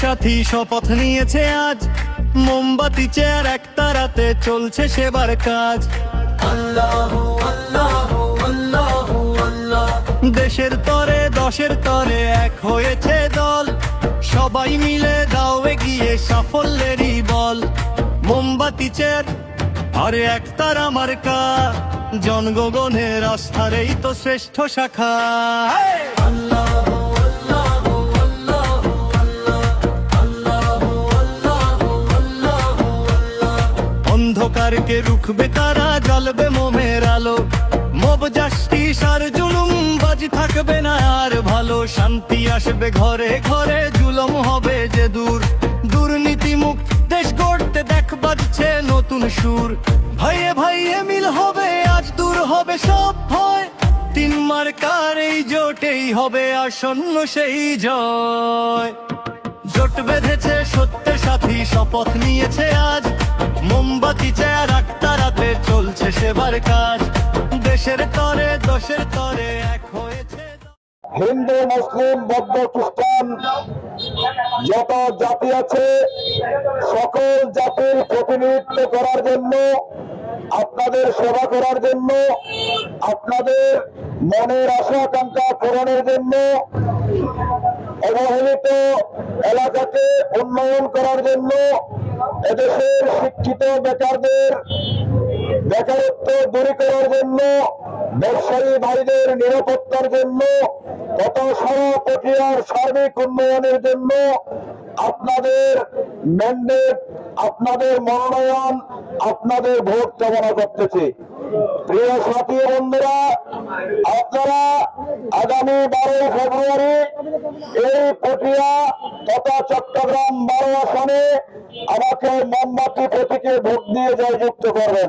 সাথী শপথ নিয়েছে আজ, মোমবাতি চেয়ার একতারাতে চলছে সেবার কাজ। আল্লাহু আল্লাহু আল্লাহু আল্লাহ। দেশের তরে দশের তরে এক হয়েছে দল, সবাই মিলে দাও এগিয়ে সাফল্যেরই বল। মোমবাতি চেয়ার আরে একতারা মার্কা, জনগণের আস্থার এই তো শ্রেষ্ঠ শাখা। আল্লাহু আল্লাহু আল্লাহু আল্লাহ, আল্লাহু আল্লাহু আল্লাহু আল্লাহ। অন্ধকারকে রুখবে তারা, জ্বলবে মোমের আলো, মব জাস্টিস আর জুলুম বাজি থাকবে না আর ভালো। শান্তি আসবে ঘরে ঘরে, জুলুম হবে যে দূর, দুর্নীতি মুক্ত দেশ গড়তে দেখ বাজছে নতুন সুর। ভাইয়ে ভাইয়ে মিল হবে আজ, দূর হবে সব ভয়, তিন মার্কার এই জোটেই হবে আসন্ন সেই জয়। জোট বেঁধেছে সত্যের সাথী শপথ নিয়েছে আজ, মোমবাতি চেয়ার একতারাতে চলছে সেবার কাজ। দেশের তরে দশের তরে এক হয়েছে। হিন্দু মুসলিম বৌদ্ধ খ্রিস্টান যত জাতি আছে, সকল জাতির প্রতিনিধিত্ব করার জন্য, আপনাদের সেবা করার জন্য, আপনাদের মনের আশা আকাঙ্ক্ষা পূরণের জন্য, অবহেলিত এলাকাকে উন্নয়ন করার জন্য, এদেশের শিক্ষিত বেকারদের বেকারত্ব দূর করার জন্য, ব্যবসায়ী ভাইদের নিরাপত্তার জন্য, তত সারা প্রক্রিয়ার সার্বিক উন্নয়নের জন্য আপনাদের ম্যান্ডেট, আপনাদের মনোনয়ন, আপনাদের ভোট কামনা করতেছি। প্রিয় সাথী বন্ধুরা, আপনারা আগামী 12 ফেব্রুয়ারি এই পটিয়া তথা চট্টগ্রাম 12 আসনে আমাকে মোমবাতি প্রতীকে ভোট দিয়ে জয়যুক্ত করবেন।